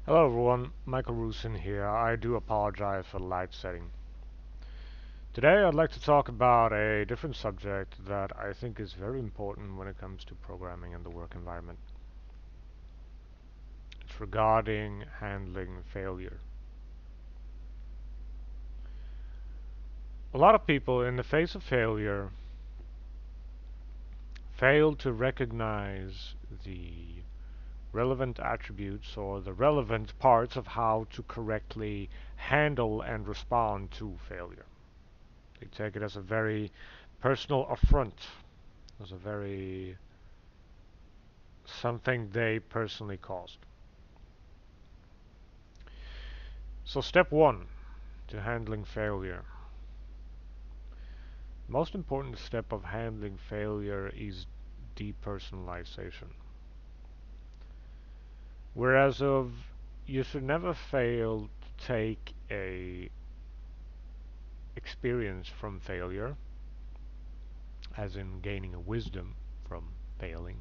Hello everyone, Michael Rusin here. I do apologize for the light setting. Today I'd like to talk about a different subject that I think is very important when it comes to programming in the work environment. It's regarding handling failure. A lot of people in the face of failure fail to recognize the relevant attributes or the relevant parts of how to correctly handle and respond to failure. They take it as a very personal affront, as a very something they personally caused. So step one to handling failure. Most important step of handling failure is depersonalization. Whereas you should never fail to take a experience from failure, as in gaining a wisdom from failing.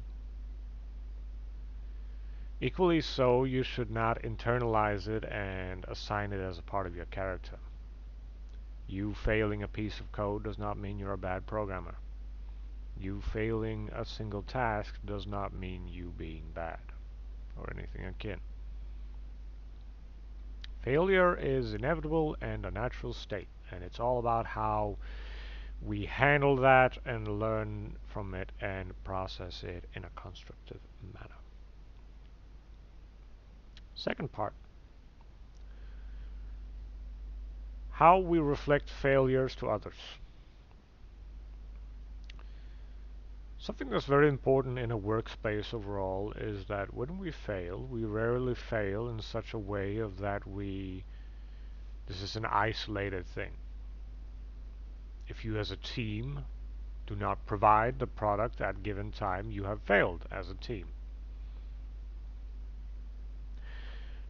Equally so, you should not internalize it and assign it as a part of your character. You failing a piece of code does not mean you're a bad programmer. You failing a single task does not mean you being bad or anything akin. Failure is inevitable and a natural state, and it's all about how we handle that and learn from it and process it in a constructive manner. Second part, how we reflect failures to others. Something that's very important in a workspace overall is that when we fail, we rarely fail in such a way of that this is an isolated thing. If you as a team do not provide the product at given time, you have failed as a team.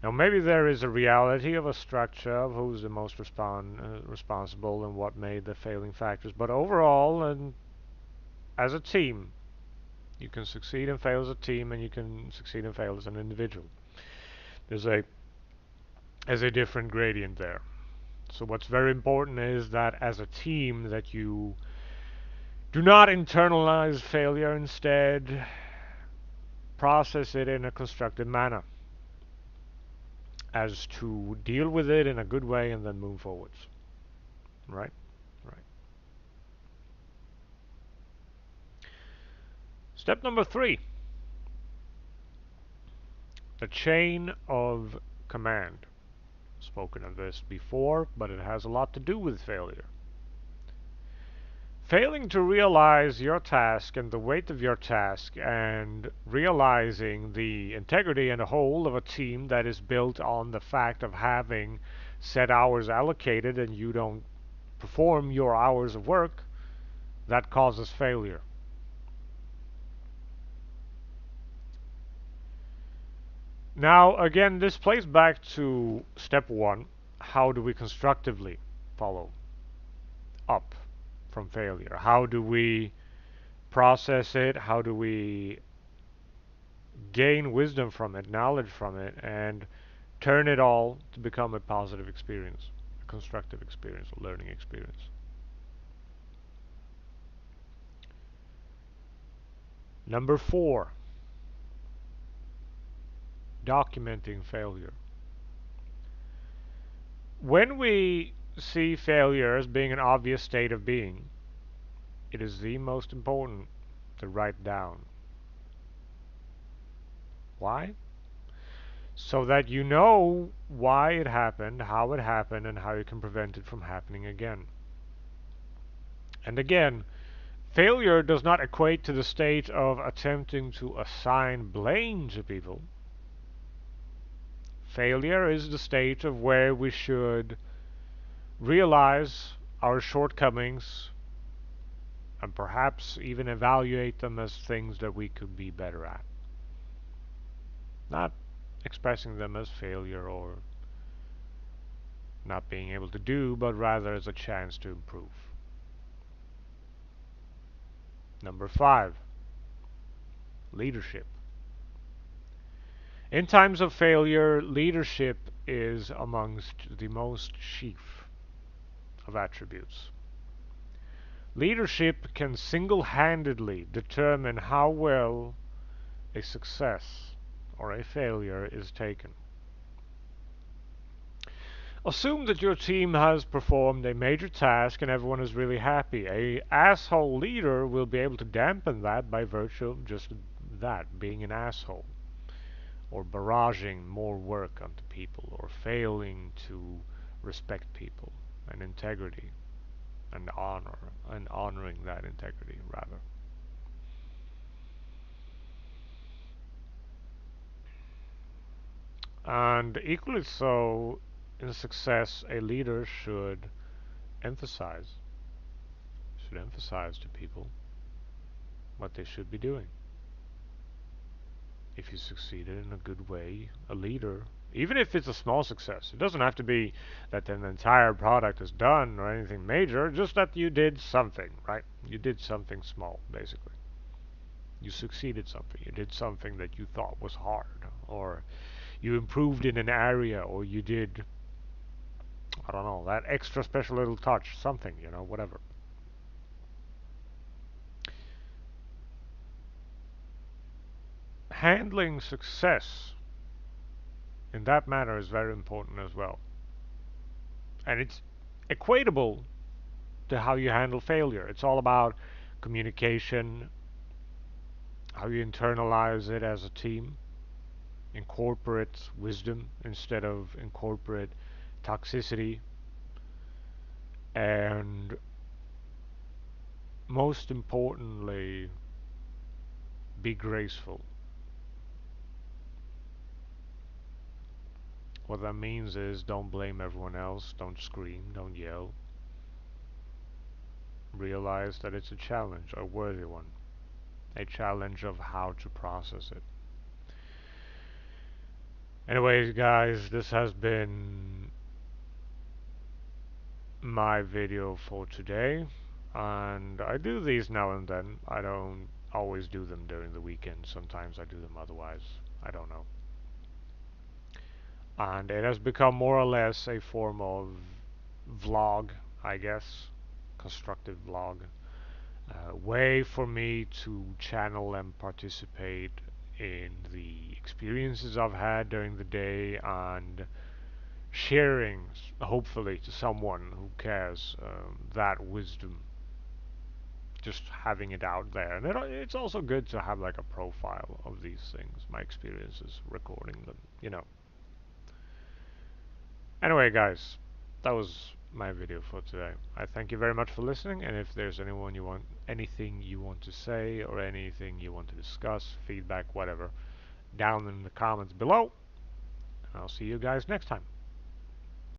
Now maybe there is a reality of a structure of who's the most responsible and what made the failing factors, but overall and as a team, you can succeed and fail as a team, and you can succeed and fail as an individual. There's a different gradient there. So what's very important is that as a team that you do not internalize failure, instead process it in a constructive manner as to deal with it in a good way and then move forwards. Right? Right. Step number 3, the chain of command. Spoken of this before, but it has a lot to do with failure. Failing to realize your task and the weight of your task and realizing the integrity and the whole of a team that is built on the fact of having set hours allocated and you don't perform your hours of work, that causes failure. Now, again, this plays back to step 1. How do we constructively follow up from failure? How do we process it? How do we gain wisdom from it, knowledge from it, and turn it all to become a positive experience, a constructive experience, a learning experience? Number 4, documenting failure. When we see failure as being an obvious state of being, it is the most important to write down. Why? So that you know why it happened, and how you can prevent it from happening again. And again, failure does not equate to the state of attempting to assign blame to people. Failure is the state of where we should realize our shortcomings and perhaps even evaluate them as things that we could be better at. Not expressing them as failure or not being able to do, but rather as a chance to improve. Number 5, leadership. In times of failure, leadership is amongst the most chief of attributes. Leadership can single-handedly determine how well a success or a failure is taken. Assume that your team has performed a major task and everyone is really happy. A asshole leader will be able to dampen that by virtue of just that, being an asshole, or barraging more work onto people, or failing to respect people and integrity and honor, and honoring that integrity rather. And equally so, in success, a leader emphasize should emphasize to people what they should be doing. If you succeeded in a good way, a leader, even if it's a small success, it doesn't have to be that an entire product is done or anything major, just that you did something, right? You did something small, basically. You succeeded something. You did something that you thought was hard, or you improved in an area, or you did, I don't know, that extra special little touch, something, whatever. Handling success in that manner is very important as well. And it's equatable to how you handle failure. It's all about communication, how you internalize it as a team, incorporate wisdom instead of incorporate toxicity, and most importantly, be graceful. What that means is don't blame everyone else, don't scream, don't yell. Realize that it's a challenge, a worthy one, a challenge of how to process it. Anyways, guys, this has been my video for today, and I do these now and then. I don't always do them during the weekend. Sometimes I do them otherwise. I don't know. And it has become more or less a form of vlog, I guess, constructive vlog, way for me to channel and participate in the experiences I've had during the day and sharing, hopefully, to someone who cares, that wisdom. Just having it out there, and it's also good to have like a profile of these things, my experiences, recording them. Anyway, guys, that was my video for today. I thank you very much for listening, and if there's anything you want to say or anything you want to discuss, feedback, whatever, down in the comments below. And I'll see you guys next time.